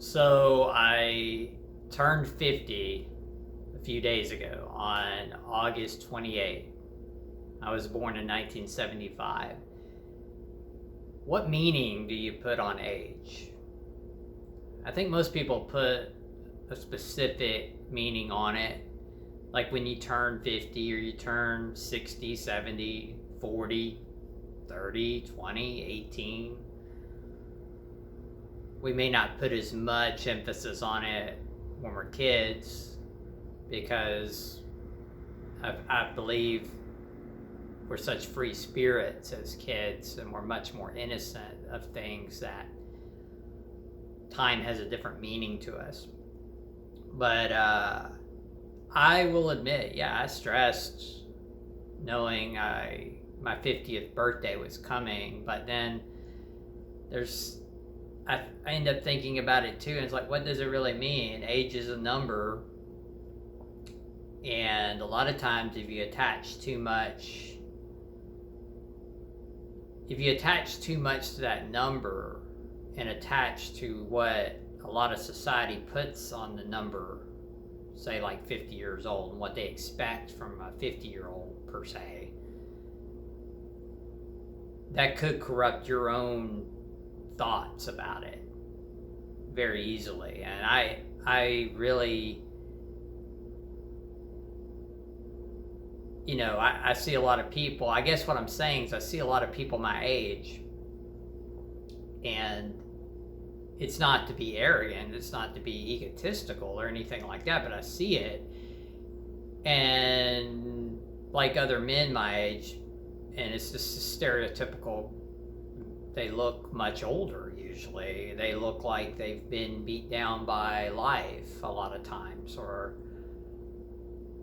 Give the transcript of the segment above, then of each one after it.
So I turned 50 a few days ago on August 28th. I was born in 1975. What meaning do you put on age? I think most people put a specific meaning on it, like when you turn 50 or you turn 60, 70, 40, 30, 20, 18. We may not put as much emphasis on it when we're kids because I believe we're such free spirits as kids and we're much more innocent of things that time has a different meaning to us. But I will admit, yeah, I stressed knowing my 50th birthday was coming, but then I end up thinking about it too, and it's like, what does it really mean? Age is a number, and a lot of times if you attach too much to that number and attach to what a lot of society puts on the number, say like 50 years old, and what they expect from a 50-year-old per se, that could corrupt your own thoughts about it very easily. And I really, I see a lot of people. I guess what I'm saying is I see a lot of people my age, and it's not to be arrogant, it's not to be egotistical or anything like that, but I see it, and like other men my age, and it's just stereotypical, they look much older usually. They look like they've been beat down by life a lot of times, or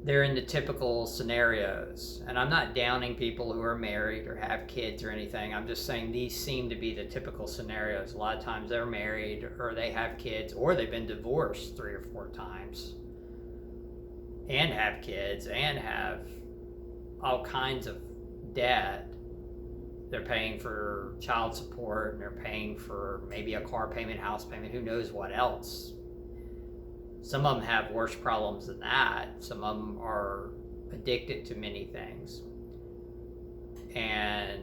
they're in the typical scenarios. And I'm not downing people who are married or have kids or anything. I'm just saying these seem to be the typical scenarios. A lot of times they're married or they have kids or they've been divorced 3 or 4 times and have kids and have all kinds of debt. They're paying for child support and they're paying for maybe a car payment, house payment, who knows what else. Some of them have worse problems than that. Some of them are addicted to many things. And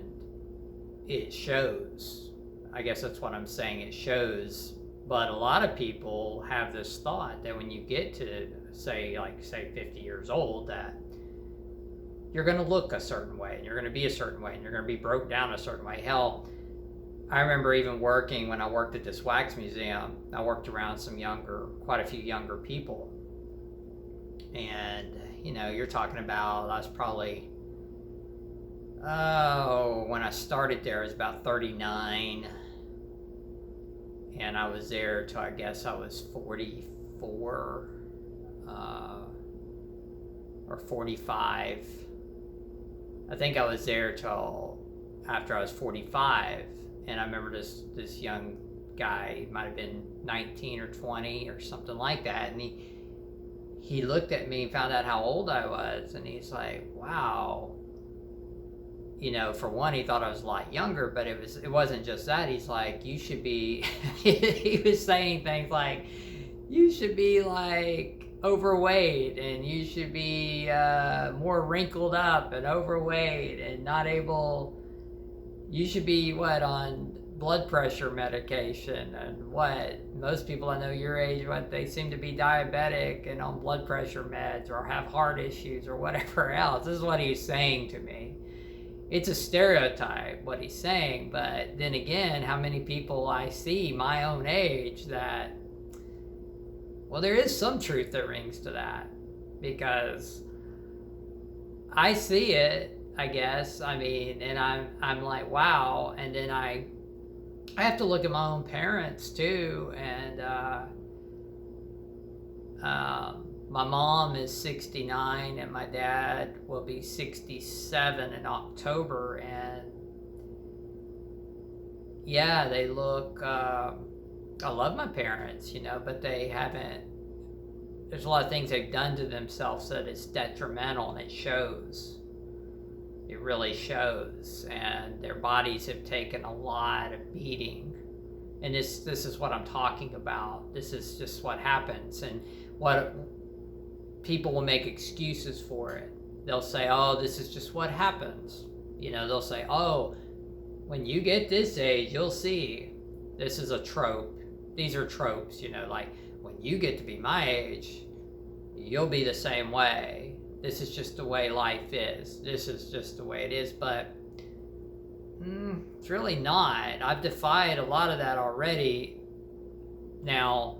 it shows. I guess that's what I'm saying, it shows. But a lot of people have this thought that when you get to say 50 years old, that you're going to look a certain way and you're going to be a certain way and you're going to be broke down a certain way. Hell, I remember even when I worked at this wax museum, I worked around quite a few younger people. And, you're talking about, I was probably, when I started there, I was about 39. And I was there till I guess I was 44 or 45. I think I was there till after I was 45, and I remember this young guy, might have been 19 or 20 or something like that, and he looked at me and found out how old I was, and he's like, wow. For one, he thought I was a lot younger, but it wasn't just that. He's like, you should be, he was saying things like, you should be like overweight and you should be more wrinkled up and overweight and not able, you should be on blood pressure medication, and what most people I know your age, they seem to be diabetic and on blood pressure meds or have heart issues or whatever else. This is what he's saying to me. It's a stereotype what he's saying, but then again, how many people I see my own age that, well, there is some truth that rings to that, because I see it, I guess. I mean, and I'm like, wow. And then I have to look at my own parents too, and my mom is 69 and my dad will be 67 in October, and yeah, they look, I love my parents, but they haven't, there's a lot of things they've done to themselves that it's detrimental, and it shows. It really shows, and their bodies have taken a lot of beating And this is what I'm talking about. This is just what happens, and what people will make excuses for it. They'll say, oh, this is just what happens. They'll say, oh, when you get this age, you'll see. This is a trope. These are tropes, like when you get to be my age, you'll be the same way. This is just the way life is. This is just the way it is. But it's really not. I've defied a lot of that already. Now,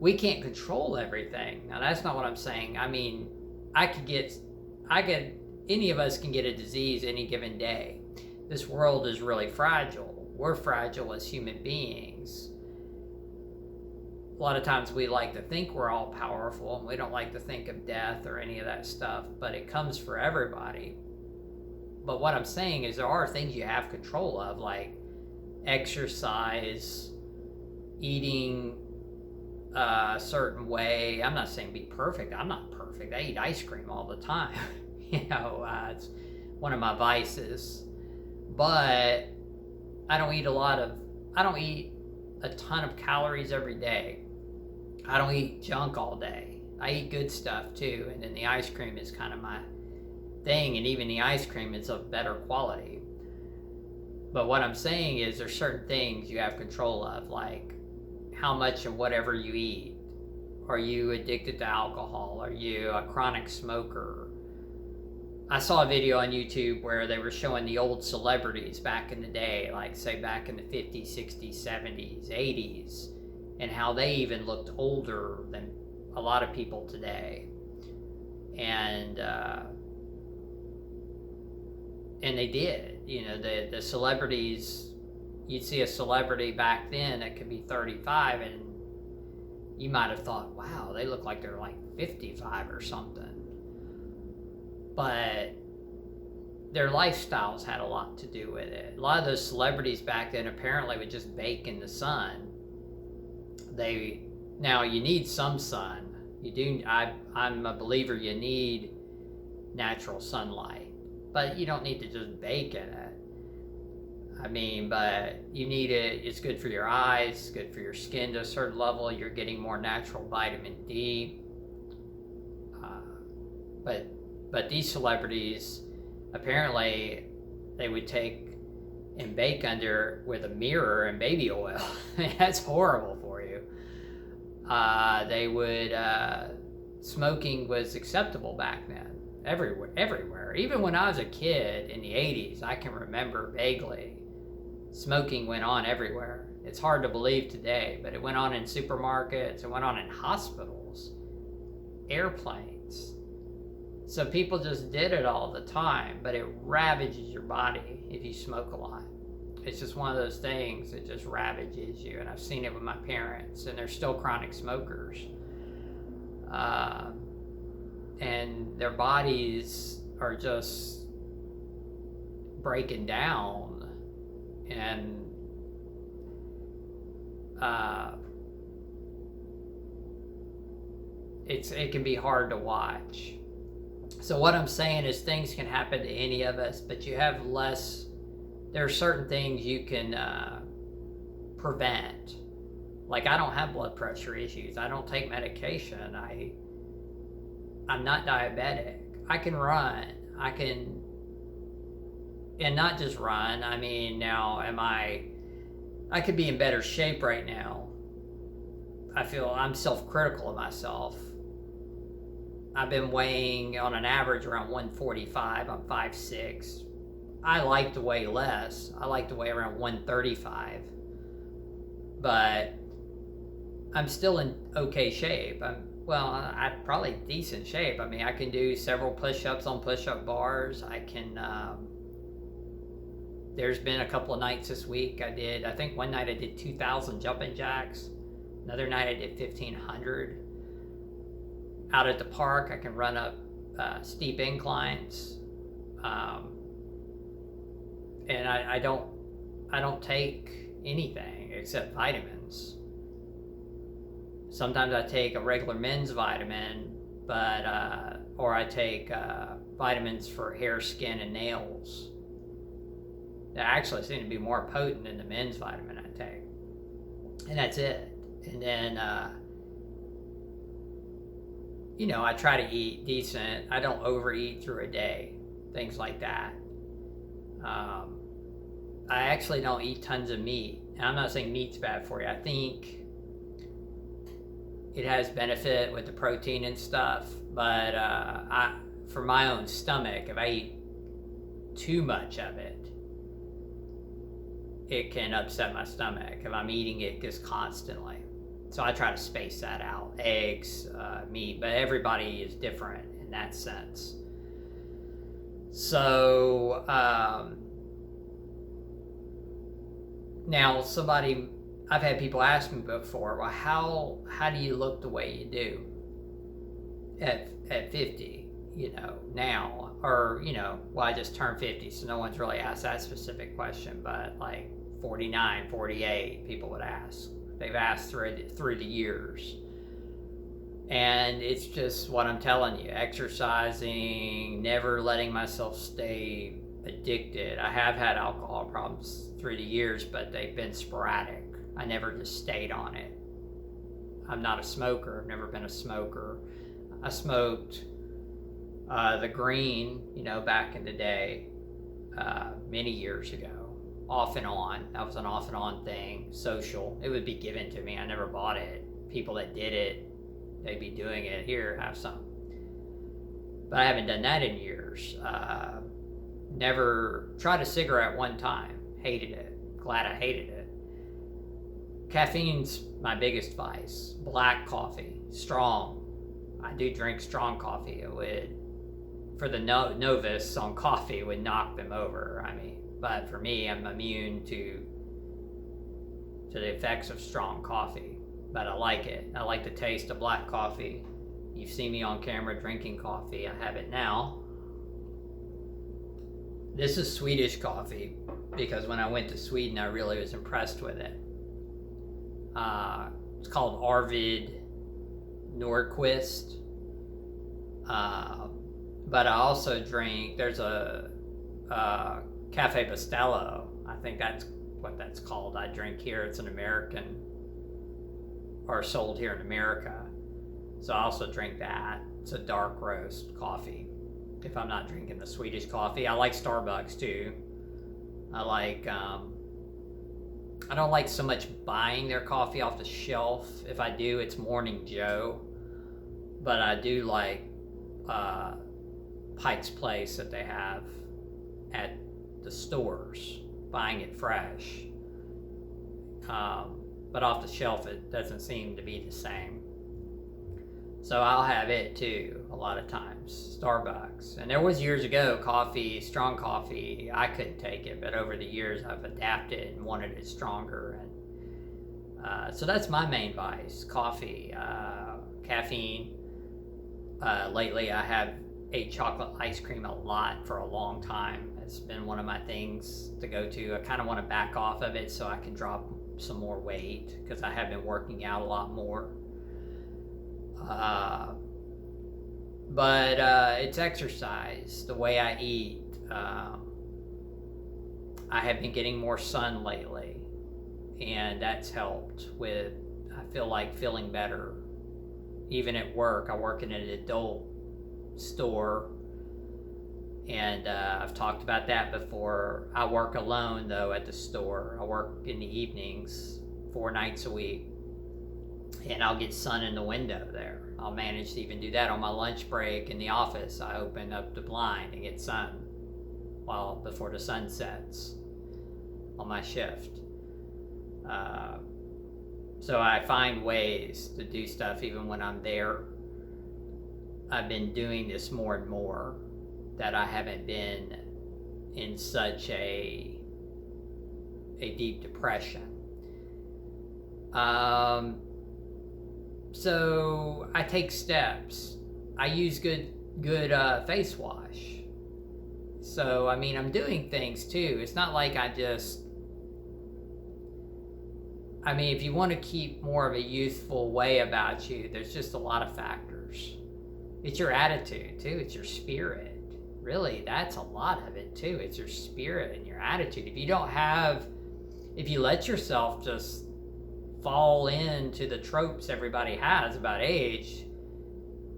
we can't control everything. Now, that's not what I'm saying. I mean, any of us can get a disease any given day. This world is really fragile. We're fragile as human beings. A lot of times we like to think we're all powerful, and we don't like to think of death or any of that stuff, but it comes for everybody. But what I'm saying is there are things you have control of, like exercise, eating a certain way. I'm not saying be perfect. I'm not perfect. I eat ice cream all the time. It's one of my vices. But I don't eat a ton of calories every day. I don't eat junk all day. I eat good stuff too, and then the ice cream is kind of my thing, and even the ice cream is of better quality. But what I'm saying is there's certain things you have control of, like how much of whatever you eat. Are you addicted to alcohol? Are you a chronic smoker? I saw a video on YouTube where they were showing the old celebrities back in the day, like say back in the 50s, 60s, 70s, 80s, and how they even looked older than a lot of people today. And they did. The celebrities, you'd see a celebrity back then that could be 35, and you might have thought, wow, they look like they're like 55 or something. But their lifestyles had a lot to do with it. A lot of those celebrities back then apparently would just bake in the sun. Now you need some sun. You do. I'm a believer you need natural sunlight, but you don't need to just bake in it. I mean, but you need it. It's good for your eyes, good for your skin to a certain level. You're getting more natural vitamin D. But these celebrities, apparently, they would take and bake under with a mirror and baby oil. That's horrible for you. They would, smoking was acceptable back then, everywhere. Even when I was a kid in the 80s, I can remember vaguely, smoking went on everywhere. It's hard to believe today, but it went on in supermarkets, it went on in hospitals, airplanes. So people just did it all the time, but it ravages your body if you smoke a lot. It's just one of those things that just ravages you, and I've seen it with my parents, and they're still chronic smokers. And their bodies are just breaking down, and it can be hard to watch. So what I'm saying is things can happen to any of us, but you have less. There are certain things you can prevent. Like I don't have blood pressure issues. I don't take medication. I'm not diabetic. I can run. And not just run. I mean, now I could be in better shape right now. I feel I'm self-critical of myself. I've been weighing on an average around 145. I'm 5'6". I like to weigh less. I like to weigh around 135. But I'm still in okay shape. I'm probably decent shape. I mean, I can do several push-ups on push-up bars. I can, there's been a couple of nights this week I think one night I did 2,000 jumping jacks. Another night I did 1,500. Out at the park, I can run up steep inclines. And I don't take anything except vitamins. Sometimes I take a regular men's vitamin, but or I take vitamins for hair, skin, and nails. They actually seem to be more potent than the men's vitamin I take. and that's it. And then, I try to eat decent. I don't overeat through a day, things like that. I actually don't eat tons of meat. And I'm not saying meat's bad for you. I think it has benefit with the protein and stuff, but for my own stomach, if I eat too much of it, it can upset my stomach if I'm eating it just constantly. So I try to space that out. Eggs, meat, but everybody is different in that sense. So now I've had people ask me before, well, how do you look the way you do at 50, now? Or, well, I just turned 50, so no one's really asked that specific question, but like 49, 48, people would ask. They've asked through the years. And it's just what I'm telling you, exercising, never letting myself stay addicted. I have had alcohol problems through the years, but they've been sporadic. I never just stayed on it. I'm not a smoker. I've never been a smoker. I smoked the green, back in the day, many years ago, off and on. That was an off and on thing, social. It would be given to me. I never bought it. People that did it, they'd be doing it. Here, have some. But I haven't done that in years. Never tried a cigarette one time. Hated it. Glad I hated it. Caffeine's my biggest vice. Black coffee, strong. I do drink strong coffee. It would, for the novice on coffee, it would knock them over. But for me, I'm immune to the effects of strong coffee. But I like it. I like the taste of black coffee. You've seen me on camera drinking coffee. I have it now. This is Swedish coffee because when I went to Sweden, I really was impressed with it. It's called Arvid Nordquist. But I also drink, there's a Cafe Bustelo. I think that's what that's called. I drink here. It's an American, or sold here in America. So I also drink that. It's a dark roast coffee. If I'm not drinking the Swedish coffee, I like Starbucks too. I don't like so much buying their coffee off the shelf. If I do, it's Morning Joe. But I do like Pike's Place that they have at the stores, buying it fresh. But off the shelf, it doesn't seem to be the same. So I'll have it too, a lot of times, Starbucks. And there was years ago, coffee, strong coffee, I couldn't take it, but over the years I've adapted and wanted it stronger. And so that's my main vice, coffee, caffeine. Lately I have ate chocolate ice cream a lot for a long time. It's been one of my things to go to. I kind of want to back off of it so I can drop some more weight because I have been working out a lot more. But it's exercise, the way I eat. I have been getting more sun lately, and that's helped with, I feel like, feeling better. Even at work, I work in an adult store, and I've talked about that before. I work alone, though, at the store. I work in the evenings, 4 nights a week. And I'll get sun in the window there. I'll manage to even do that on my lunch break in the office. I open up the blind and get sun before the sun sets on my shift. So I find ways to do stuff even when I'm there. I've been doing this more and more, that I haven't been in such a deep depression. So I take steps. I use good face wash. So, I'm doing things too. It's not like if you want to keep more of a youthful way about you, there's just a lot of factors. It's your attitude too. It's your spirit. Really, that's a lot of it too. It's your spirit and your attitude. If you let yourself just fall into the tropes everybody has about age,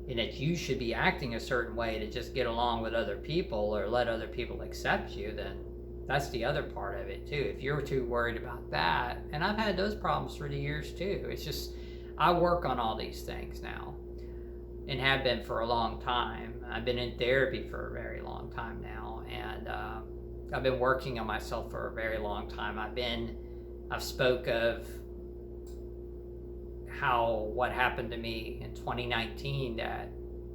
and that you should be acting a certain way to just get along with other people or let other people accept you, then that's the other part of it too. If you're too worried about that, and I've had those problems through the years too. It's just, I work on all these things now and have been for a long time. I've been in therapy for a very long time now, and I've been working on myself for a very long time. I've spoke of what happened to me in 2019 that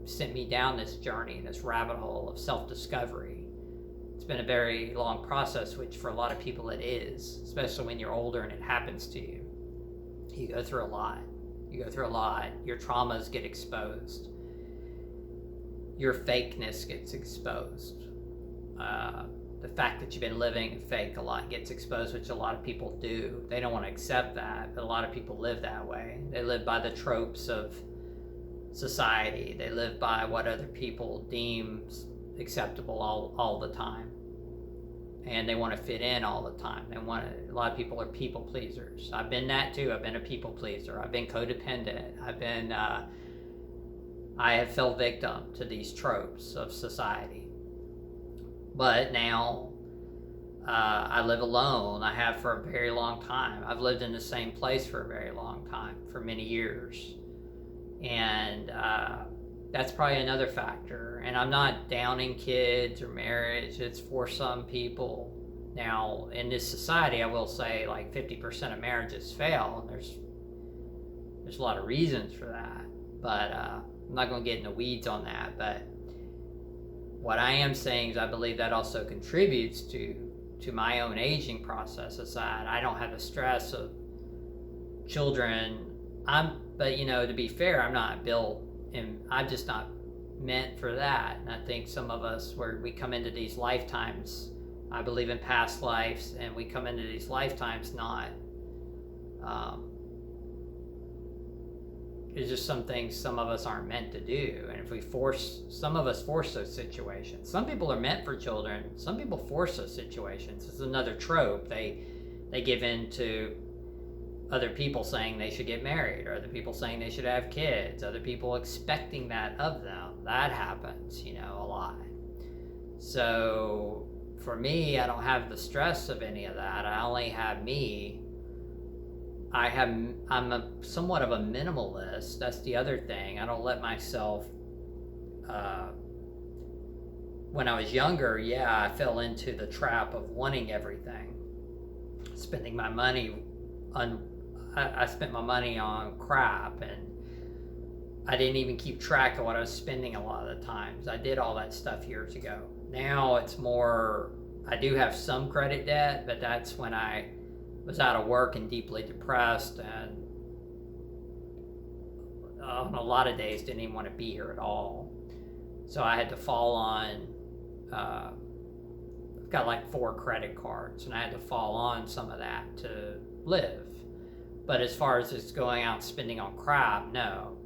sent me down this journey, this rabbit hole of self-discovery. It's been a very long process, which for a lot of people it is, especially when you're older and it happens to you. You go through a lot. Your traumas get exposed. Your fakeness gets exposed. The fact that you've been living fake a lot gets exposed, which a lot of people do. They don't want to accept that, but a lot of people live that way. They live by the tropes of society. They live by what other people deem acceptable all the time. And they want to fit in all the time. A lot of people are people pleasers. I've been that too. I've been a people pleaser. I've been codependent. I have fell victim to these tropes of society. But now I live alone. I have for a very long time. I've lived in the same place for a very long time, for many years. And that's probably another factor. And I'm not downing kids or marriage. It's for some people. Now, in this society, I will say like 50% of marriages fail. And there's a lot of reasons for that. But I'm not going to get in the weeds on that. But what I am saying is I believe that also contributes to my own aging process aside. I don't have the stress of children. But to be fair, I'm not built, and I'm just not meant for that. And I think some of us, where we come into these lifetimes, I believe in past lives, and we come into these lifetimes not. It's just some things some of us aren't meant to do. And if some of us force those situations. Some people are meant for children. Some people force those situations. It's another trope. They give in to other people saying they should get married, or other people saying they should have kids, other people expecting that of them. That happens, a lot. So for me, I don't have the stress of any of that. I only have me. I'm somewhat of a minimalist. That's the other thing. I don't let myself, when I was younger, I fell into the trap of wanting everything. Spending my money I spent my money on crap, and I didn't even keep track of what I was spending a lot of the times. I did all that stuff years ago. Now it's more, I do have some credit debt, but that's when I was out of work and deeply depressed, and on a lot of days didn't even want to be here at all. So I had to fall on, I've got like 4 credit cards, and I had to fall on some of that to live. But as far as just going out and spending on crap, no.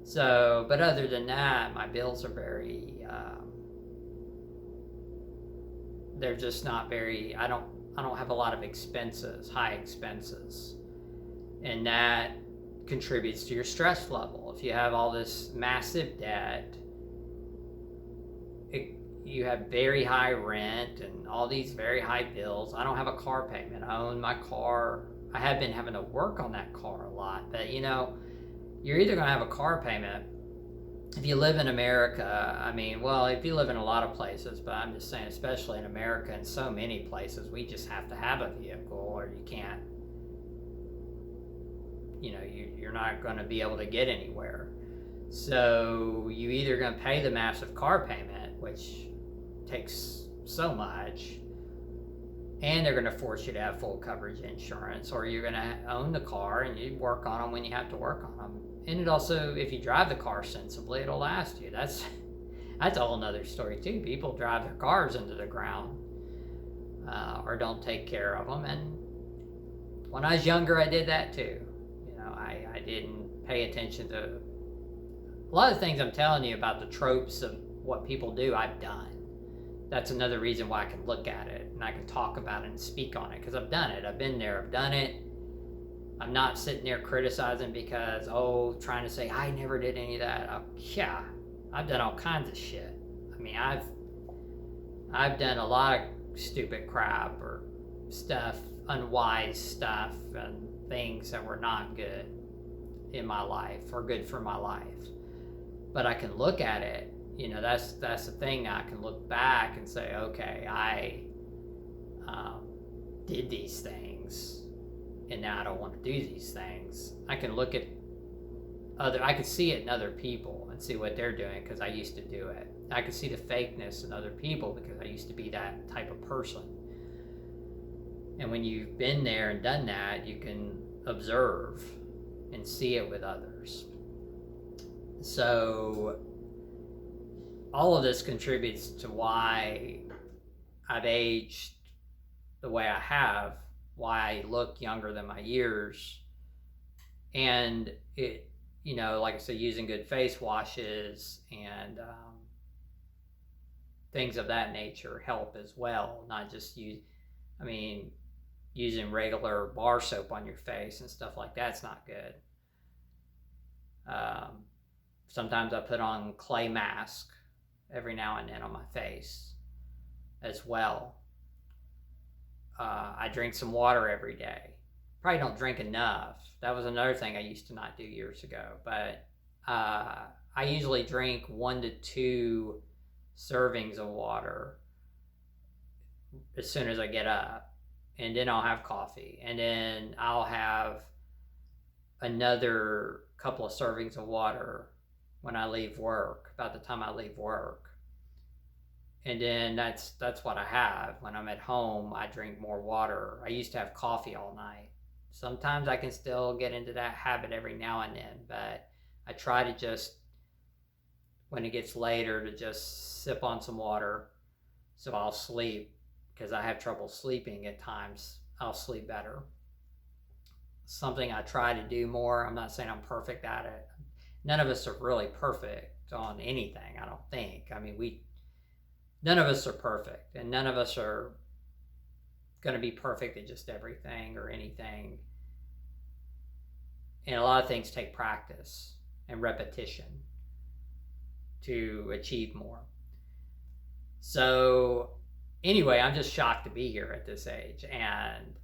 So, but other than that, my bills are very, they're just not very, I don't have a lot of expenses, high expenses. And that contributes to your stress level. If you have all this massive debt, you have very high rent and all these very high bills. I don't have a car payment. I own my car. I have been having to work on that car a lot. But you're either going to have a car payment. If you live in America, if you live in a lot of places, but I'm just saying, especially in America, in so many places, we just have to have a vehicle, or you can't, you're not going to be able to get anywhere. So you either going to pay the massive car payment, which takes so much, and they're going to force you to have full coverage insurance, or you're going to own the car and you work on them when you have to work on them. And it also, if you drive the car sensibly, it'll last you. That's a whole nother story too. People drive their cars into the ground, or don't take care of them. And when I was younger, I did that too. I didn't pay attention to a lot of things I'm telling you about the tropes of what people do. I've done. That's another reason why I can look at it and I can talk about it and speak on it, because I've done it. I've been there. I've done it. I'm not sitting there criticizing because, trying to say I never did any of that. Yeah, I've done all kinds of shit. I mean, I've done a lot of stupid crap or stuff, unwise stuff, and things that were not good in my life or good for my life. But I can look at it, that's the thing. I can look back and say, okay, I did these things, and now I don't want to do these things. I can look at I can see it in other people and see what they're doing because I used to do it. I can see the fakeness in other people because I used to be that type of person. And when you've been there and done that, you can observe and see it with others. So all of this contributes to why I've aged the way I have, why I look younger than my years. And it, like I said, using good face washes and things of that nature help as well. Not just using regular bar soap on your face and stuff like that's not good. Sometimes I put on clay mask every now and then on my face as well. I drink some water every day. Probably don't drink enough. That was another thing I used to not do years ago. But I usually drink 1 to 2 servings of water as soon as I get up. And then I'll have coffee. And then I'll have another couple of servings of water when I leave work, about the time I leave work. And then that's what I have. When I'm at home, I drink more water. I used to have coffee all night. Sometimes I can still get into that habit every now and then, but I try to just, when it gets later, to just sip on some water so I'll sleep, because I have trouble sleeping at times. I'll sleep better. Something I try to do more. I'm not saying I'm perfect at it. None of us are really perfect on anything, I don't think. I mean, none of us are perfect, and none of us are going to be perfect at just everything or anything. And a lot of things take practice and repetition to achieve more. So anyway, I'm just shocked to be here at this age. And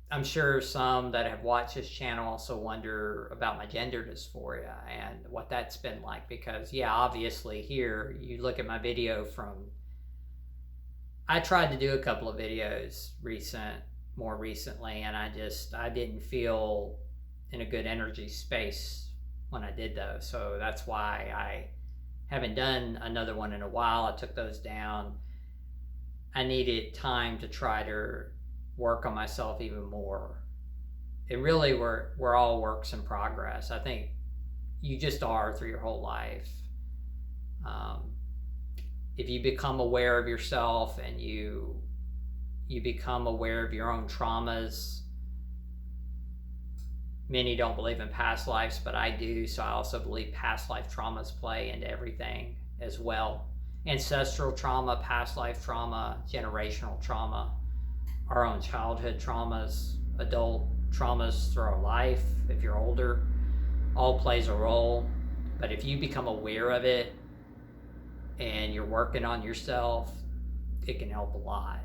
I'm sure some that have watched this channel also wonder about my gender dysphoria and what that's been like. Because, yeah, obviously here, you look at my video I tried to do a couple of videos more recently, and I didn't feel in a good energy space when I did those. So that's why I haven't done another one in a while. I took those down. I needed time to try to work on myself even more. It really, we're all works in progress. I think you just are through your whole life. If you become aware of yourself and you become aware of your own traumas. Many don't believe in past lives, but I do. So I also believe past life traumas play into everything as well. Ancestral trauma, past life trauma, generational trauma, our own childhood traumas, adult traumas through our life, if you're older, all plays a role. But if you become aware of it and you're working on yourself, it can help a lot.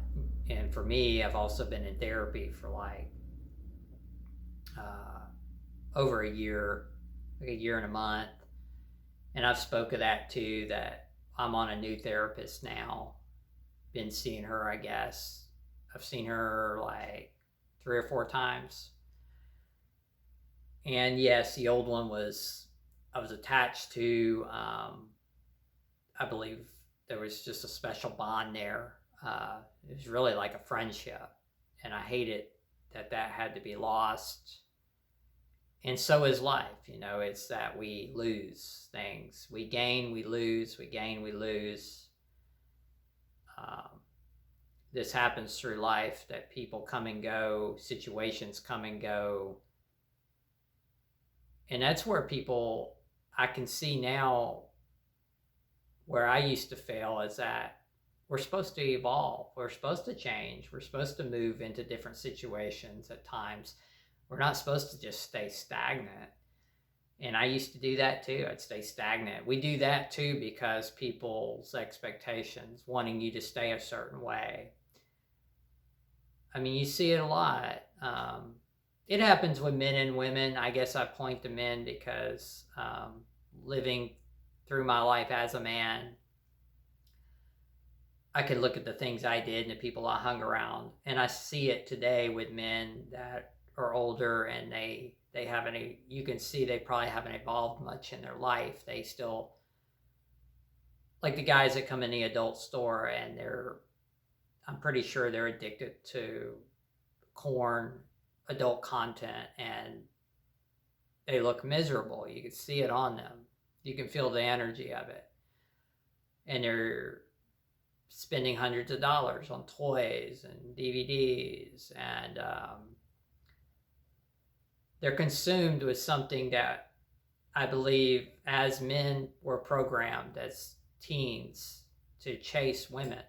And for me, I've also been in therapy for over a year, like a year and a month. And I've spoke of that too, that I'm on a new therapist now. Been seeing her, I guess. I've seen her like 3 or 4 times. And yes, the old one I was attached to. I believe there was just a special bond there. It was really like a friendship. And I hated that had to be lost. And so is life, it's that we lose things. We gain, we lose, we gain, we lose. This happens through life, that people come and go, situations come and go. And that's where I can see now where I used to fail, is that we're supposed to evolve. We're supposed to change. We're supposed to move into different situations at times. We're not supposed to just stay stagnant. And I used to do that too. I'd stay stagnant. We do that too because people's expectations, wanting you to stay a certain way. I mean, you see it a lot. It happens with men and women. I guess I point to men because living through my life as a man, I could look at the things I did and the people I hung around, and I see it today with men that are older, and they haven't, you can see they probably haven't evolved much in their life. They still, like the guys that come in the adult store and I'm pretty sure they're addicted to corn, adult content, and they look miserable. You can see it on them. You can feel the energy of it. And they're spending hundreds of dollars on toys and DVDs, and they're consumed with something that I believe as men were programmed as teens to chase women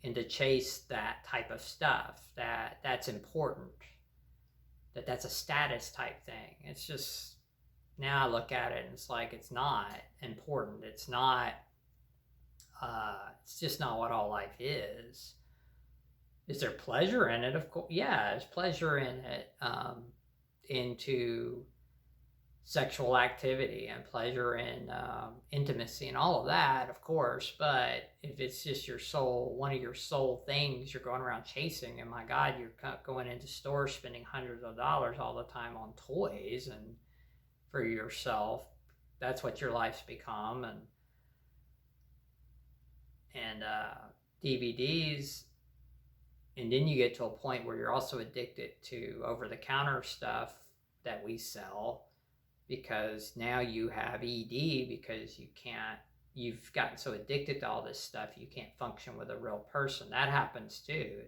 and to chase that type of stuff, that's important, that's a status type thing. It's just, now I look at it and it's like, it's not important. It's not, it's just not what all life is. Is there pleasure in it? Of course, yeah, there's pleasure in it, into sexual activity and pleasure in intimacy and all of that, of course. But if it's just your soul, one of your soul things you're going around chasing, and my God, you're going into stores spending hundreds of dollars all the time on toys and for yourself, that's what your life's become. And DVDs, and then you get to a point where you're also addicted to over-the-counter stuff that we sell, because now you have ED because you've gotten so addicted to all this stuff you can't function with a real person. That happens too.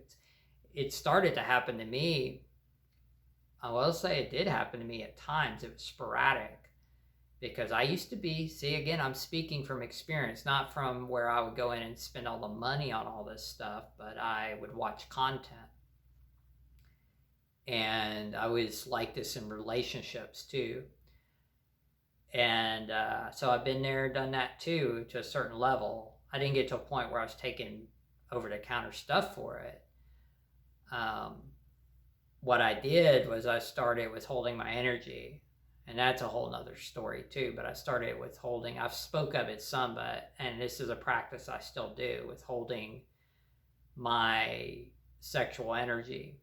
It started to happen to me. I will say it did happen to me at times. It was sporadic. Because I used to be, see, again, I'm speaking from experience, not from where I would go in and spend all the money on all this stuff, but I would watch content. And I was like this in relationships too. And so I've been there, done that too, to a certain level. I didn't get to a point where I was taking over-the-counter stuff for it. What I did was I started withholding my energy. And that's a whole nother story too, but I started withholding. I've spoke of it some, and this is a practice I still do, withholding my sexual energy,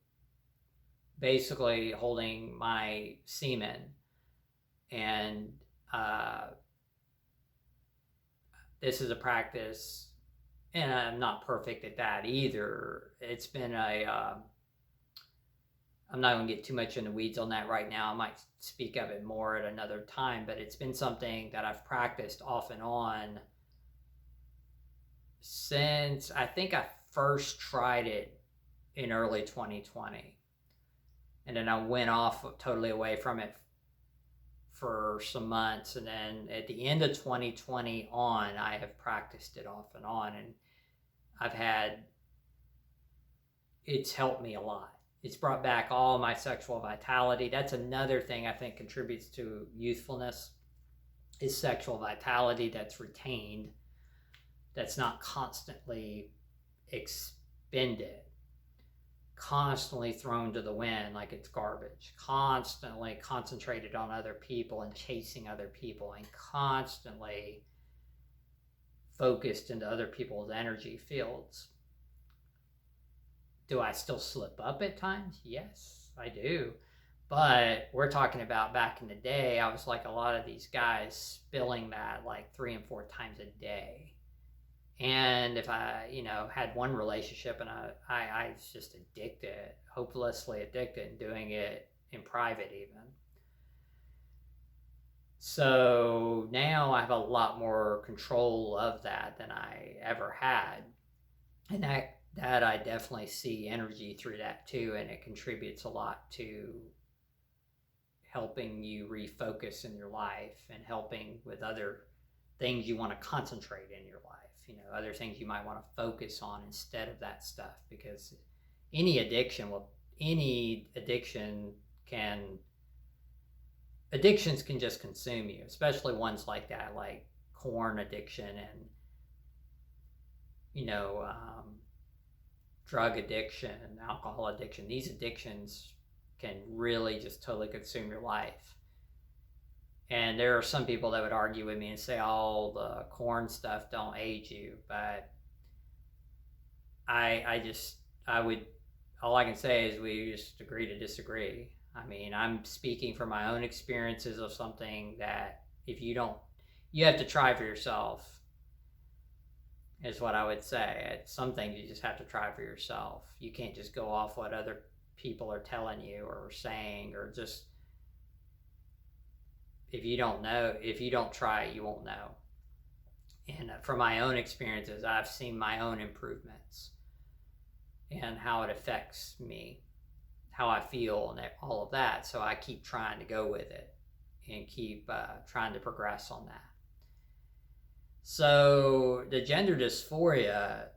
basically holding my semen. And this is a practice, and I'm not perfect at that either. It's been I'm not going to get too much in the weeds on that right now. I might speak of it more at another time, but it's been something that I've practiced off and on since I think I first tried it in early 2020. And then I went off totally away from it for some months. And then at the end of 2020 on, I have practiced it off and on. And it's helped me a lot. It's brought back all my sexual vitality. That's another thing I think contributes to youthfulness, is sexual vitality that's retained, that's not constantly expended, constantly thrown to the wind like it's garbage, constantly concentrated on other people and chasing other people, and constantly focused into other people's energy fields. Do I still slip up at times? Yes, I do. But we're talking about back in the day, I was like a lot of these guys, spilling that like 3 and 4 times a day. And if I, had one relationship and I was just addicted, hopelessly addicted, and doing it in private even. So now I have a lot more control of that than I ever had. And that I definitely see energy through that too, and it contributes a lot to helping you refocus in your life and helping with other things you want to concentrate in your life. other things you might want to focus on instead of that stuff, because any addiction addictions can just consume you, especially ones like that, like corn addiction and drug addiction and alcohol addiction. These addictions can really just totally consume your life. And there are some people that would argue with me and say, oh, the corn stuff don't age you. But all I can say is we just agree to disagree. I mean, I'm speaking from my own experiences of something that you have to try for yourself, is what I would say. Some things you just have to try for yourself. You can't just go off what other people are telling you or saying, or just, if you don't try it, you won't know. And from my own experiences, I've seen my own improvements and how it affects me, how I feel, and all of that. So I keep trying to go with it and keep trying to progress on that. So the gender dysphoria,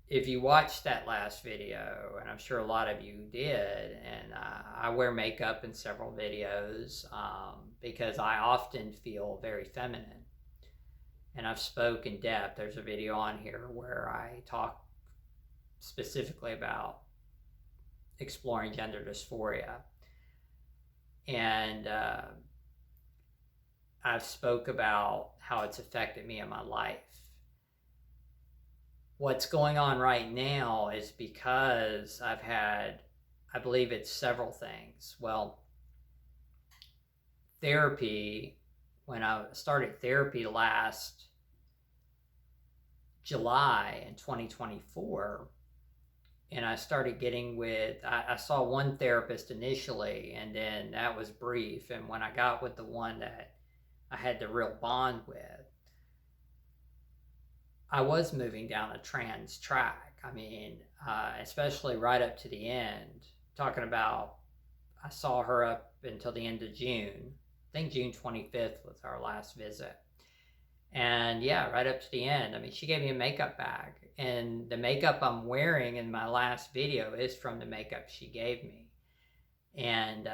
if you watched that last video, and I'm sure a lot of you did, and I wear makeup in several videos because I often feel very feminine. And I've spoke in depth. There's a video on here where I talk specifically about exploring gender dysphoria. And I've spoke about how it's affected me in my life. What's going on right now is because I've had, I believe it's several things. Well, therapy, when I started therapy last July in 2024, and I started getting I saw one therapist initially, and then that was brief. And when I got with the one that I had the real bond with, I was moving down a trans track. I mean, especially right up to the end, talking about, I saw her up until the end of June. I think June 25th was our last visit. And yeah, right up to the end. I mean, she gave me a makeup bag, and the makeup I'm wearing in my last video is from the makeup she gave me. And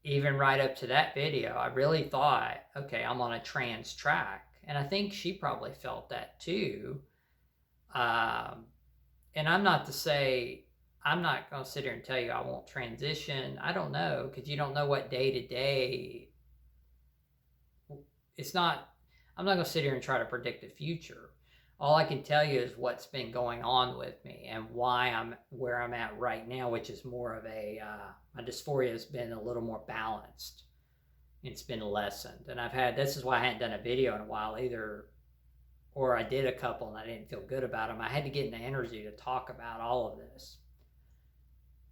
even right up to that video, I really thought, okay, I'm on a trans track. And I think she probably felt that too. And I'm not going to sit here and tell you I won't transition. I don't know, because you don't know what day to day. I'm not going to sit here and try to predict the future. All I can tell you is what's been going on with me and why I'm where I'm at right now, which is more of my dysphoria has been a little more balanced. It's been lessened. And this is why I hadn't done a video in a while either, or I did a couple and I didn't feel good about them. I had to get in the energy to talk about all of this.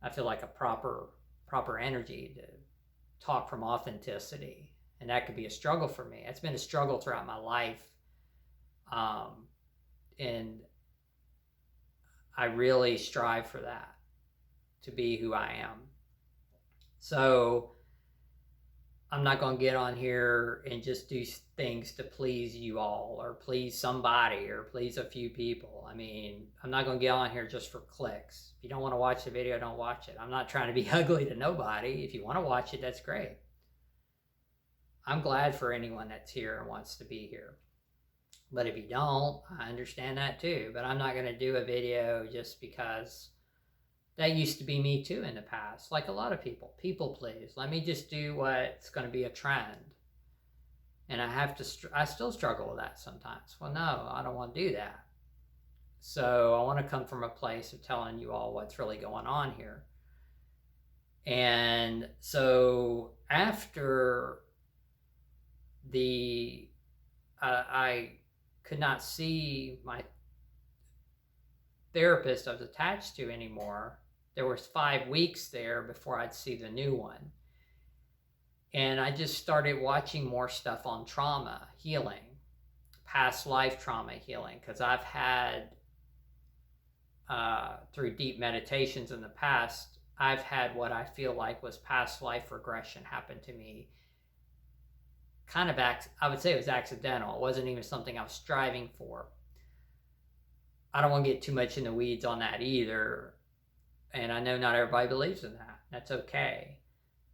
I feel like a proper energy to talk from authenticity. And that could be a struggle for me. It's been a struggle throughout my life. And I really strive for that, to be who I am. So I'm not going to get on here and just do things to please you all, or please somebody, or please a few people. I mean, I'm not going to get on here just for clicks. If you don't want to watch the video, don't watch it. I'm not trying to be ugly to nobody. If you want to watch it, that's great. I'm glad for anyone that's here and wants to be here. But if you don't, I understand that too. But I'm not going to do a video just because that used to be me too in the past. Like a lot of people. People please. Let me just do what's going to be a trend. And I still struggle with that sometimes. Well, no, I don't want to do that. So I want to come from a place of telling you all what's really going on here. And so after I could not see my therapist I was attached to anymore. There was 5 weeks there before I'd see the new one. And I just started watching more stuff on trauma healing, past life trauma healing, because I've had, through deep meditations in the past, I've had what I feel like was past life regression happen to me kind of, I would say it was accidental. It wasn't even something I was striving for. I don't want to get too much in the weeds on that either. And I know not everybody believes in that. That's okay.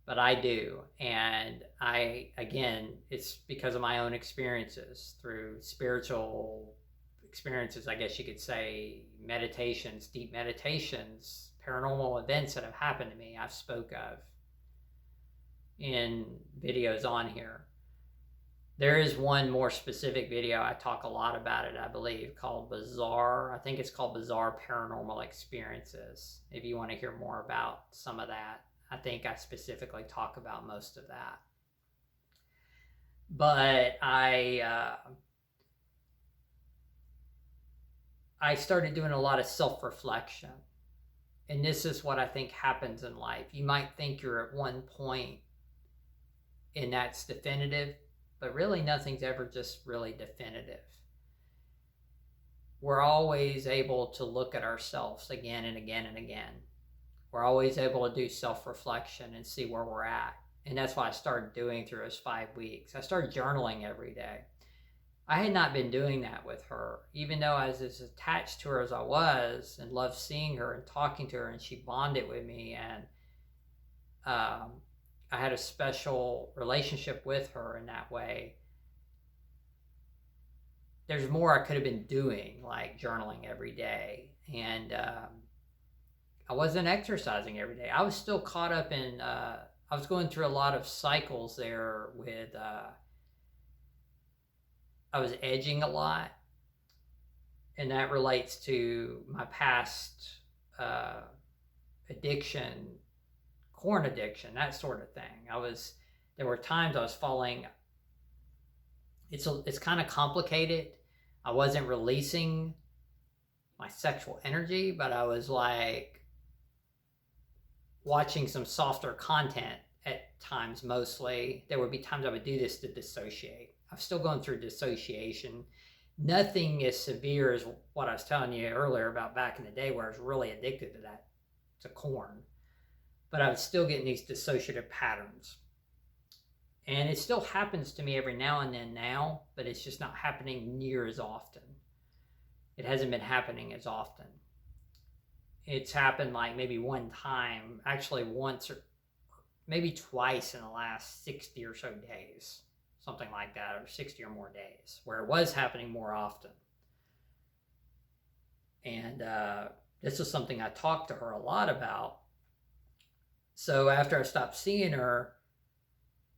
But I do. And again, it's because of my own experiences through spiritual experiences, I guess you could say, meditations, deep meditations, paranormal events that have happened to me, I've spoke of in videos on here. There is one more specific video, I talk a lot about it, I believe, called Bizarre. I think it's called Bizarre Paranormal Experiences. If you want to hear more about some of that, I think I specifically talk about most of that. But I started doing a lot of self-reflection. And this is what I think happens in life. You might think you're at one point and that's definitive, but really nothing's ever just really definitive. We're always able to look at ourselves again and again and again. We're always able to do self-reflection and see where we're at. And that's what I started doing through those 5 weeks. I started journaling every day. I had not been doing that with her, even though I was as attached to her as I was and loved seeing her and talking to her, and she bonded with me, and I had a special relationship with her in that way. There's more I could have been doing, like journaling every day. And I wasn't exercising every day. I was still caught up in, I was going through a lot of cycles there with, I was edging a lot. And that relates to my past addiction, corn addiction, that sort of thing. There were times I was falling. It's kind of complicated. I wasn't releasing my sexual energy, but I was like watching some softer content at times mostly. There would be times I would do this to dissociate. I'm still going through dissociation. Nothing as severe as what I was telling you earlier about back in the day where I was really addicted to that, to corn. But I was still getting these dissociative patterns. And it still happens to me every now and then now, but it's just not happening near as often. It hasn't been happening as often. It's happened like maybe one time, actually once or maybe twice in the last 60 or so days, something like that, or 60 or more days, where it was happening more often. And this is something I talked to her a lot about. So after I stopped seeing her,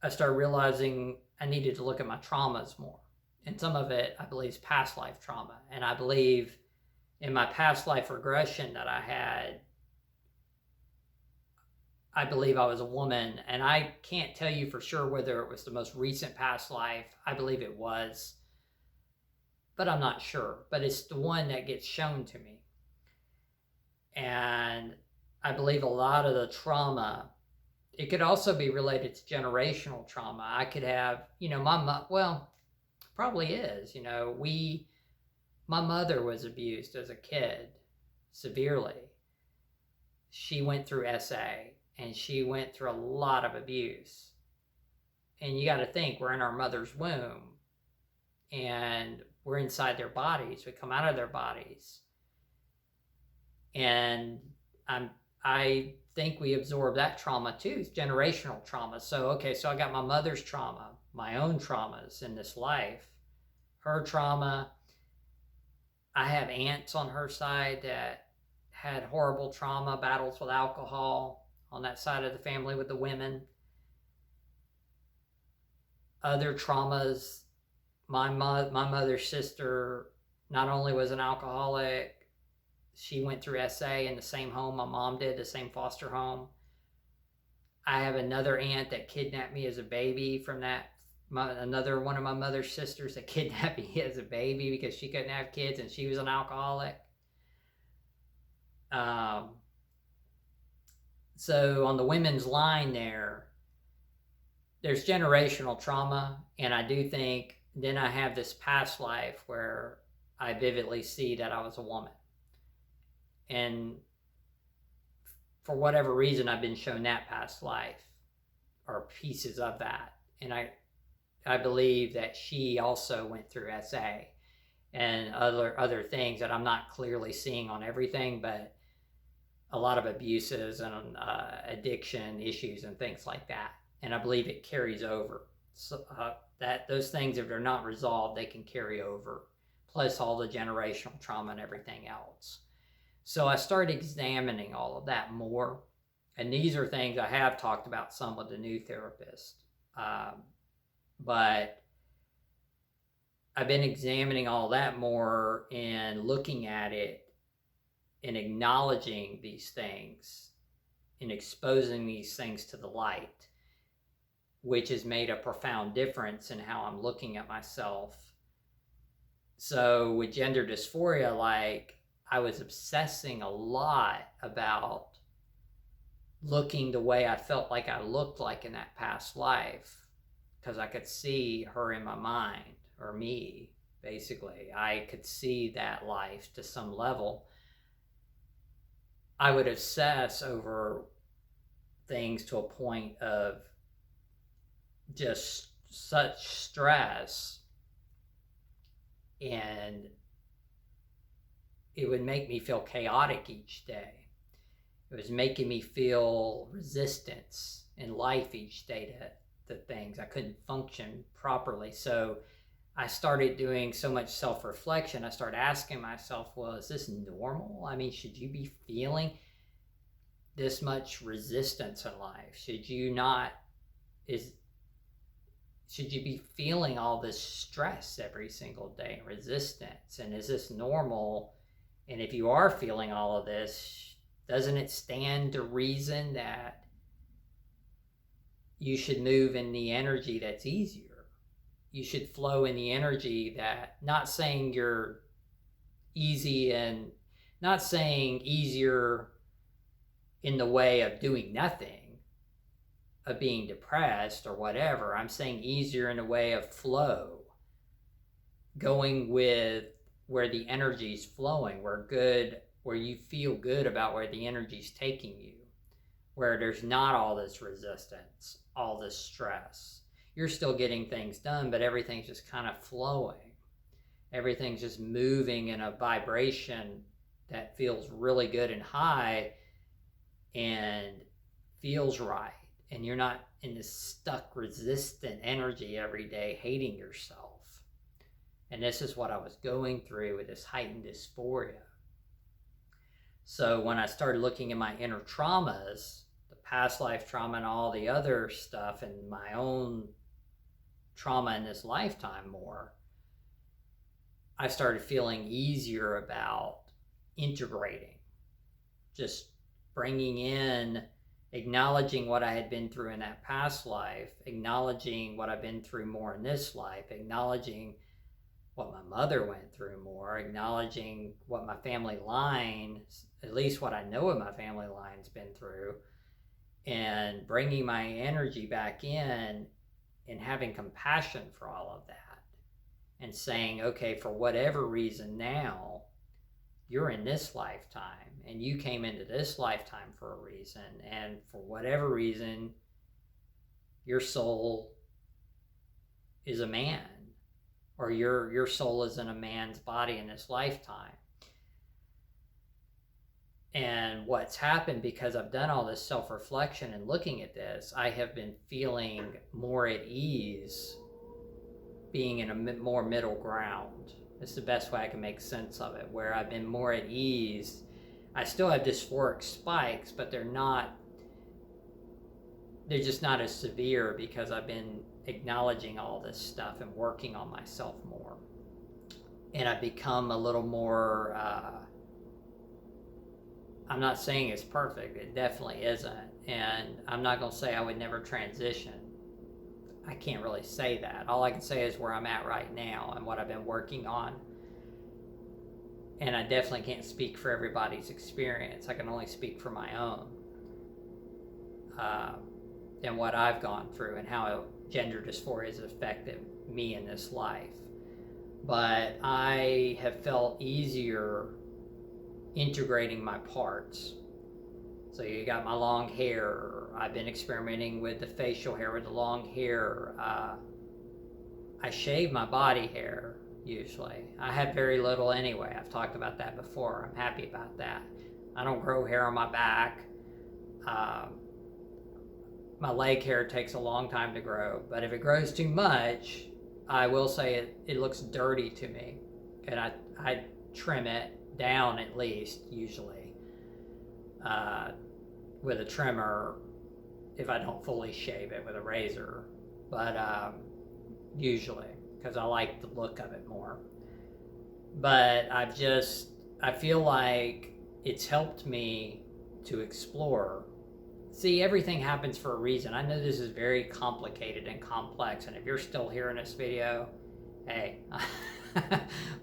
I started realizing I needed to look at my traumas more. And some of it, I believe, is past life trauma. And I believe in my past life regression that I had, I believe I was a woman. And I can't tell you for sure whether it was the most recent past life. I believe it was. But I'm not sure. But it's the one that gets shown to me. And I believe a lot of the trauma, it could also be related to generational trauma. I could have, probably is, my mother was abused as a kid severely. She went through SA and she went through a lot of abuse. And you got to think, we're in our mother's womb and we're inside their bodies. We come out of their bodies. And I think we absorb that trauma too. It's generational trauma. So I got my mother's trauma, my own traumas in this life, her trauma. I have aunts on her side that had horrible trauma, battles with alcohol on that side of the family with the women. Other traumas, my mother's sister not only was an alcoholic, she went through SA in the same home my mom did, the same foster home. I have another aunt that kidnapped me as a baby from that. Another one of my mother's sisters that kidnapped me as a baby because she couldn't have kids and she was an alcoholic. So on the women's line there's generational trauma. And I do think then I have this past life where I vividly see that I was a woman. And for whatever reason, I've been shown that past life or pieces of that. And I believe that she also went through SA and other things that I'm not clearly seeing on everything, but a lot of abuses and addiction issues and things like that. And I believe it carries over. So that those things, if they're not resolved, they can carry over. Plus all the generational trauma and everything else. So I started examining all of that more. And these are things I have talked about some with the new therapist. But I've been examining all that more and looking at it and acknowledging these things and exposing these things to the light, which has made a profound difference in how I'm looking at myself. So with gender dysphoria, like, I was obsessing a lot about looking the way I felt like I looked like in that past life, because I could see her in my mind, or me, basically. I could see that life to some level. I would obsess over things to a point of just such stress, and it would make me feel chaotic each day. It was making me feel resistance in life each day to things. I couldn't function properly. So I started doing so much self-reflection. I started asking myself, well, is this normal? I mean, should you be feeling this much resistance in life? Should you be feeling all this stress every single day and resistance? And is this normal? And if you are feeling all of this, doesn't it stand to reason that you should move in the energy that's easier? You should flow in the energy that, not saying you're easy and not saying easier in the way of doing nothing, of being depressed or whatever. I'm saying easier in a way of flow, going with where the energy's flowing, where you feel good about where the energy's taking you, where there's not all this resistance, all this stress. You're still getting things done, but everything's just kind of flowing. Everything's just moving in a vibration that feels really good and high and feels right. And you're not in this stuck, resistant energy every day, hating yourself. And this is what I was going through with this heightened dysphoria. So when I started looking at my inner traumas, the past life trauma and all the other stuff, and my own trauma in this lifetime more, I started feeling easier about integrating, just bringing in, acknowledging what I had been through in that past life, acknowledging what I've been through more in this life, acknowledging what my mother went through more, acknowledging what my family line, at least what I know of my family line's been through, and bringing my energy back in and having compassion for all of that, and saying, okay, for whatever reason now, you're in this lifetime, and you came into this lifetime for a reason, and for whatever reason, your soul is a man, or your soul is in a man's body in this lifetime. And what's happened, because I've done all this self-reflection and looking at this, I have been feeling more at ease being in a more middle ground. It's the best way I can make sense of it, where I've been more at ease. I still have dysphoric spikes, but they're just not as severe, because I've been acknowledging all this stuff and working on myself more. And I've become a little more, I'm not saying it's perfect, it definitely isn't. And I'm not going to say I would never transition. I can't really say that. All I can say is where I'm at right now and what I've been working on. And I definitely can't speak for everybody's experience. I can only speak for my own. And what I've gone through and how gender dysphoria has affected me in this life. But I have felt easier integrating my parts. So you got my long hair. I've been experimenting with the facial hair with the long hair. I shave my body hair usually. I have very little anyway. I've talked about that before. I'm happy about that. I don't grow hair on my back. My leg hair takes a long time to grow, but if it grows too much, I will say it looks dirty to me, and I trim it down at least, usually, with a trimmer if I don't fully shave it with a razor, but usually, because I like the look of it more. But I feel like it's helped me to explore. See, everything happens for a reason. I know this is very complicated and complex, and if you're still here in this video, hey,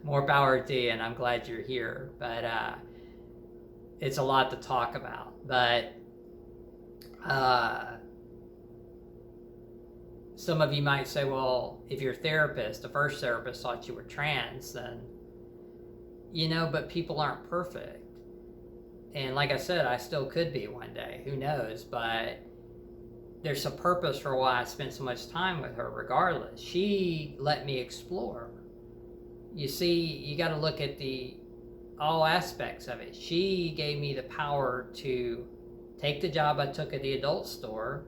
more power to you, and I'm glad you're here. But it's a lot to talk about. But some of you might say, well, if your therapist, the first therapist, thought you were trans, then, but people aren't perfect. And like I said, I still could be one day, who knows, but there's a purpose for why I spent so much time with her regardless. She let me explore. You see, you got to look at all aspects of it. She gave me the power to take the job I took at the adult store,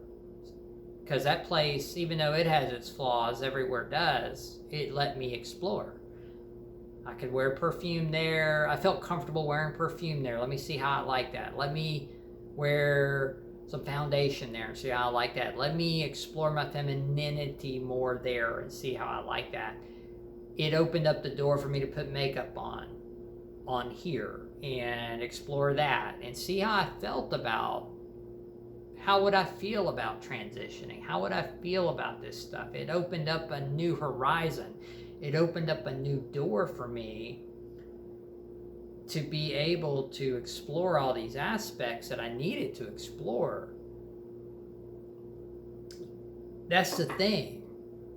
because that place, even though it has its flaws, everywhere does, it let me explore. I could wear perfume there. I felt comfortable wearing perfume there. Let me see how I like that. Let me wear some foundation there and see how I like that. Let me explore my femininity more there and see how I like that. It opened up the door for me to put makeup on here and explore that and see how I felt about how would I feel about transitioning? How would I feel about this stuff? It opened up a new horizon. It opened up a new door for me to be able to explore all these aspects that I needed to explore. That's the thing.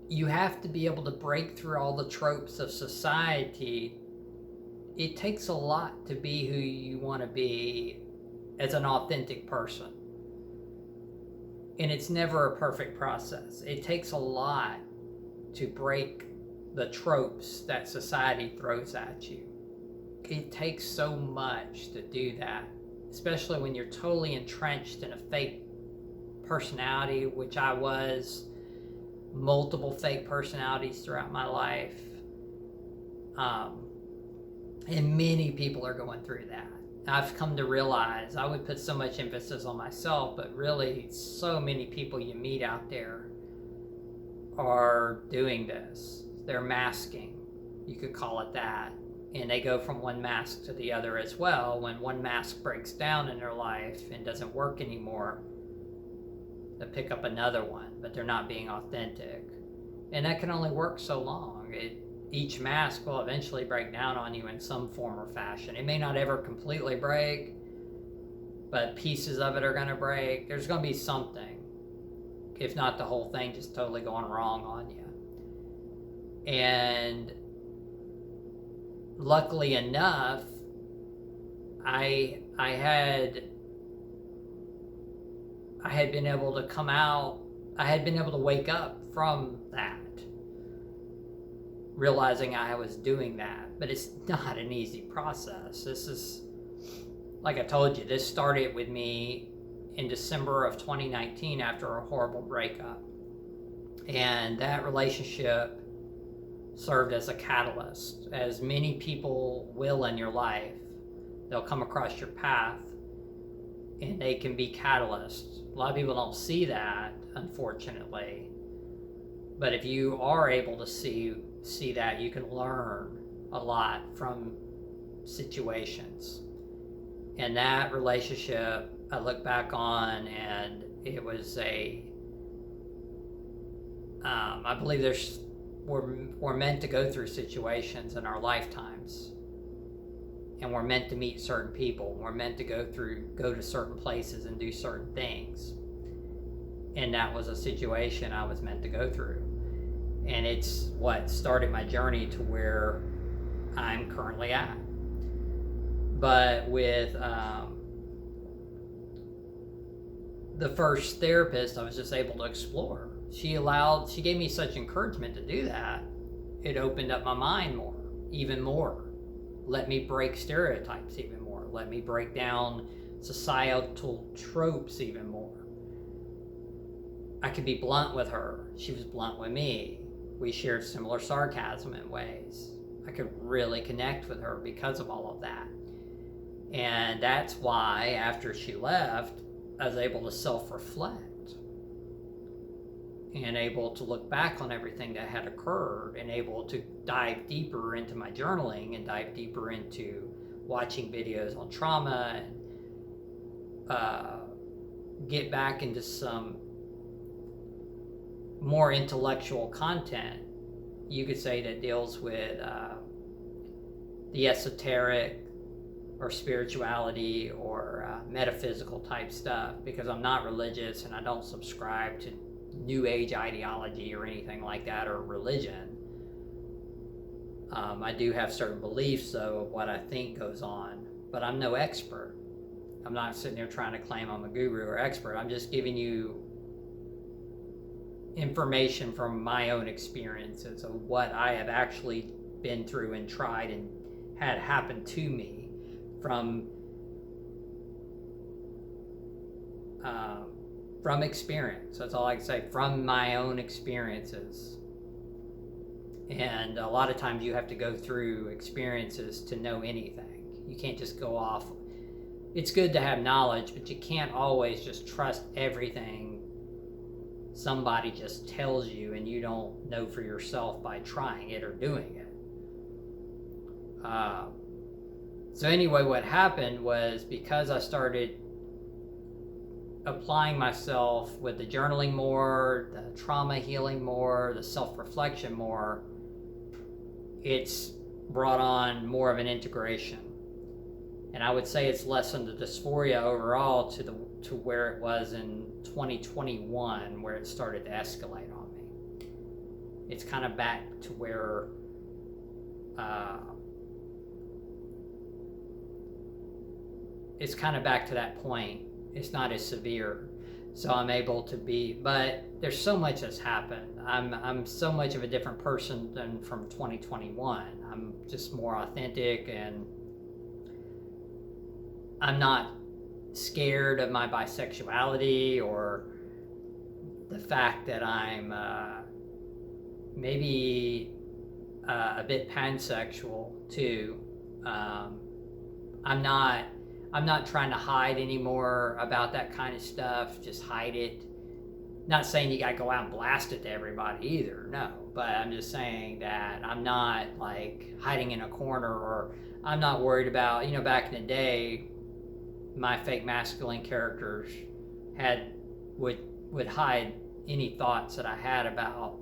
You have to be able to break through all the tropes of society. It takes a lot to be who you want to be as an authentic person. And it's never a perfect process. It takes a lot to break the tropes that society throws at you. It takes so much to do that, especially when you're totally entrenched in a fake personality, which I was, multiple fake personalities throughout my life. And many people are going through that. I've come to realize I would put so much emphasis on myself, but really so many people you meet out there are doing this. They're masking, you could call it that. And they go from one mask to the other as well. When one mask breaks down in their life and doesn't work anymore, they pick up another one, but they're not being authentic. And that can only work so long. Each mask will eventually break down on you in some form or fashion. It may not ever completely break, but pieces of it are going to break. There's going to be something, if not the whole thing just totally going wrong on you. And luckily enough, I had been able to come out, I had been able to wake up from that, realizing I was doing that. But it's not an easy process. This is, like I told you, this started with me in December of 2019 after a horrible breakup. And that relationship served as a catalyst. As many people will in your life, they'll come across your path and they can be catalysts. A lot of people don't see that, unfortunately. But if you are able to see that, you can learn a lot from situations. And that relationship, I look back on, and it was I believe we're meant to go through situations in our lifetimes, and we're meant to meet certain people. We're meant to go to certain places and do certain things. And that was a situation I was meant to go through. And it's what started my journey to where I'm currently at. But with the first therapist, I was just able to explore. she gave me such encouragement to do that. It opened up my mind more, even more. Let me break stereotypes even more. Let me break down societal tropes even more. I could be blunt with her. She was blunt with me. We shared similar sarcasm in ways. I could really connect with her because of all of that. And that's why after she left, I was able to self-reflect and able to look back on everything that had occurred and able to dive deeper into my journaling and dive deeper into watching videos on trauma and get back into some more intellectual content, you could say, that deals with the esoteric or spirituality or metaphysical type stuff, because I'm not religious and I don't subscribe to New Age ideology or anything like that, or religion. I do have certain beliefs, though, of what I think goes on, but I'm no expert. I'm not sitting there trying to claim I'm a guru or expert. I'm just giving you information from my own experiences of what I have actually been through and tried and had happen to me from experience. That's all I can say, from my own experiences. And a lot of times you have to go through experiences to know anything. You can't just go off. It's good to have knowledge, but you can't always just trust everything somebody just tells you and you don't know for yourself by trying it or doing it. So anyway, what happened was, because I started applying myself with the journaling more, the trauma healing more, the self-reflection more, it's brought on more of an integration. And I would say it's lessened the dysphoria overall to where it was in 2021, where it started to escalate on me. It's kind of back to where it's kind of back to that point. It's not as severe, so I'm able to be. But there's so much that's happened. I'm so much of a different person than from 2021. I'm just more authentic, and I'm not scared of my bisexuality or the fact that I'm maybe a bit pansexual too. I'm not trying to hide anymore about that kind of stuff. Just hide it. Not saying you gotta go out and blast it to everybody either, no. But I'm just saying that I'm not like hiding in a corner, or I'm not worried about, back in the day, my fake masculine characters would hide any thoughts that I had about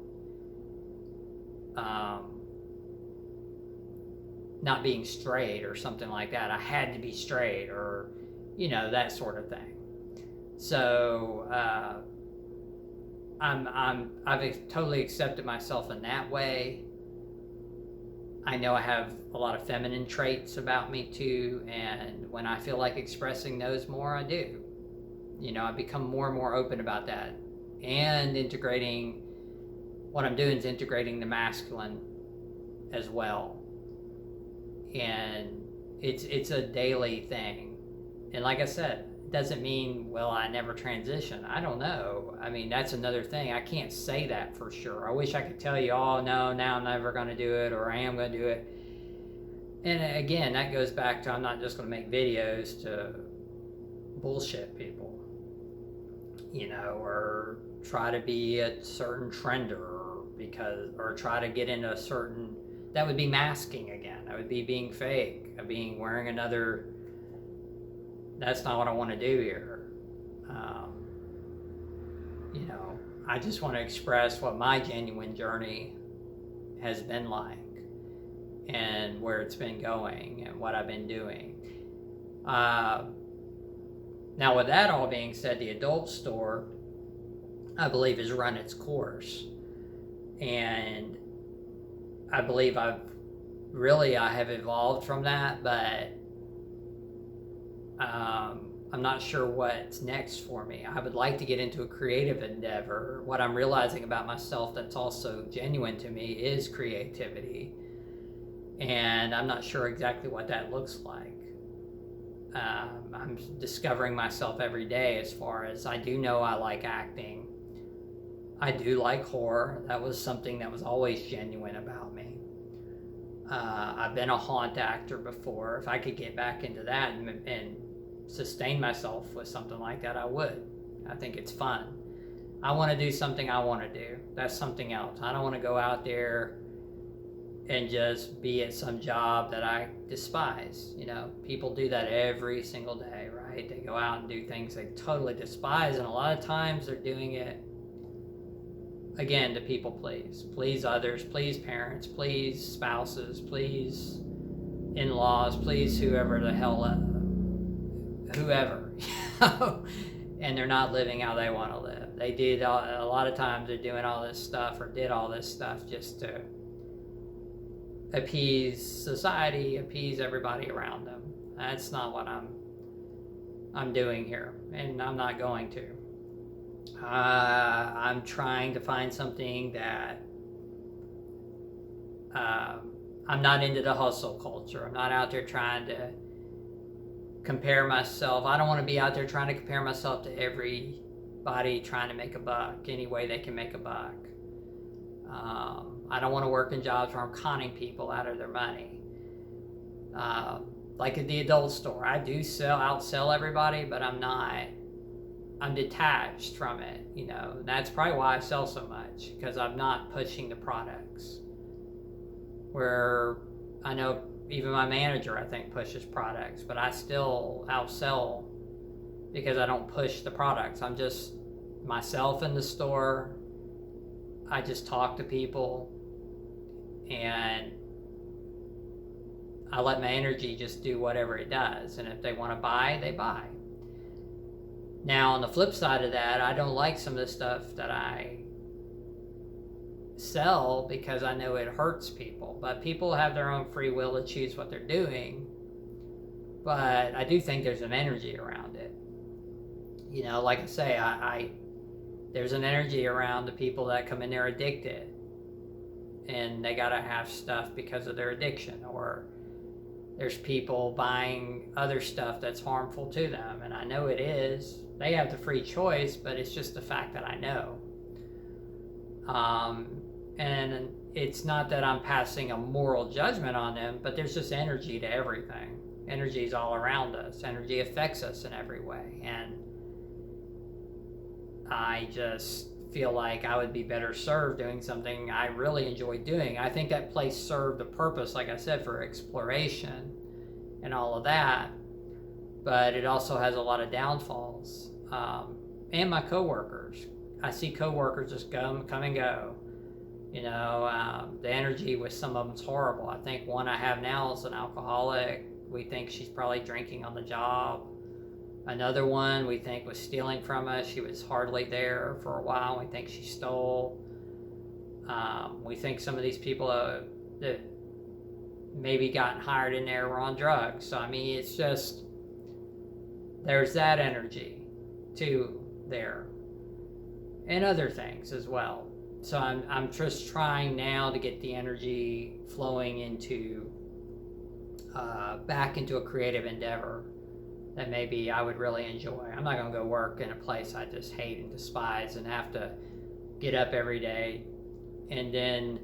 not being straight or something like that. I had to be straight, or that sort of thing. So I've totally accepted myself in that way. I know I have a lot of feminine traits about me too, and when I feel like expressing those more, I do. I become more and more open about that, and integrating. What I'm doing is integrating the masculine as well. And it's a daily thing. And like I said, it doesn't mean, well, I never transition. I don't know. I mean, that's another thing. I can't say that for sure. I wish I could tell you, oh, no, now I'm never going to do it, or I am going to do it. And again, that goes back to, I'm not just going to make videos to bullshit people, or try to be a certain trender, or try to get into a certain. That would be masking again. That would be being fake, wearing another. That's not what I want to do here. I just want to express what my genuine journey has been like, and where it's been going, and what I've been doing. Now, with that all being said, the adult store, I believe, has run its course, and I believe I have evolved from that, but I'm not sure what's next for me. I would like to get into a creative endeavor. What I'm realizing about myself that's also genuine to me is creativity. And I'm not sure exactly what that looks like. I'm discovering myself every day as far as I do know I like acting. I do like horror. That was something that was always genuine about me. I've been a haunt actor before. If I could get back into that and sustain myself with something like that, I would. I think it's fun. I want to do something I want to do. That's something else. I don't want to go out there and just be at some job that I despise. You know, people do that every single day, right? They go out and do things they totally despise, and a lot of times they're doing it, again, to people please. Please others, please parents, please spouses, please in-laws, please whoever the hell, whoever. And they're not living how they want to live. They did, a lot of times they're doing all this stuff or did all this stuff just to appease society, appease everybody around them. That's not what I'm doing here, and I'm not going to. I'm trying to find something that I'm not into the hustle culture. I'm not out there trying to compare myself. I don't want to be out there trying to compare myself to everybody trying to make a buck any way they can make a buck. I don't want to work in jobs where I'm conning people out of their money. Like at the adult store, I do outsell everybody, but I'm detached from it, you know. And that's probably why I sell so much, because I'm not pushing the products. Where I know even my manager, I think, pushes products, but I still outsell because I don't push the products. I'm just myself in the store. I just talk to people, and I let my energy just do whatever it does. And if they want to buy, they buy. Now, on the flip side of that, I don't like some of the stuff that I sell because I know it hurts people. But people have their own free will to choose what they're doing. But I do think there's an energy around it. You know, like I say, there's an energy around the people that come in there addicted. And they gotta have stuff because of their addiction. Or there's people buying other stuff that's harmful to them. And I know it is. They have the free choice, but it's just the fact that I know. And it's not that I'm passing a moral judgment on them, but there's just energy to everything. Energy is all around us. Energy affects us in every way. And I just feel like I would be better served doing something I really enjoy doing. I think that place served a purpose, like I said, for exploration and all of that. But it also has a lot of downfalls. And my coworkers. I see coworkers just come and go. You know, the energy with some of them's horrible. I think one I have now is an alcoholic. We think she's probably drinking on the job. Another one we think was stealing from us. She was hardly there for a while. We think she stole. We think some of these people that maybe gotten hired in there were on drugs. So, I mean, it's just, there's that energy too there. And other things as well. So I'm just trying now to get the energy flowing into, back into a creative endeavor that maybe I would really enjoy. I'm not going to go work in a place I just hate and despise and have to get up every day and then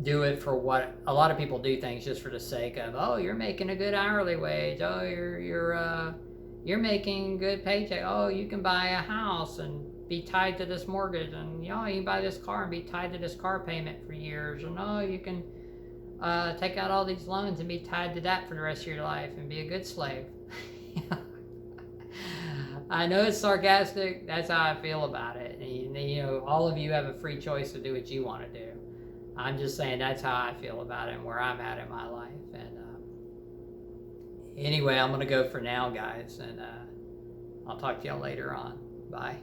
do it for what a lot of people do things just for the sake of, oh, you're making a good hourly wage. Oh, you're making a good paycheck. Oh, you can buy a house and be tied to this mortgage, and you can buy this car and be tied to this car payment for years. And oh, you can take out all these loans and be tied to that for the rest of your life and be a good slave. I know it's sarcastic. That's how I feel about it. And, you know, all of you have a free choice to do what you want to do. I'm just saying that's how I feel about it and where I'm at in my life. And anyway, I'm going to go for now, guys. And I'll talk to y'all later on. Bye.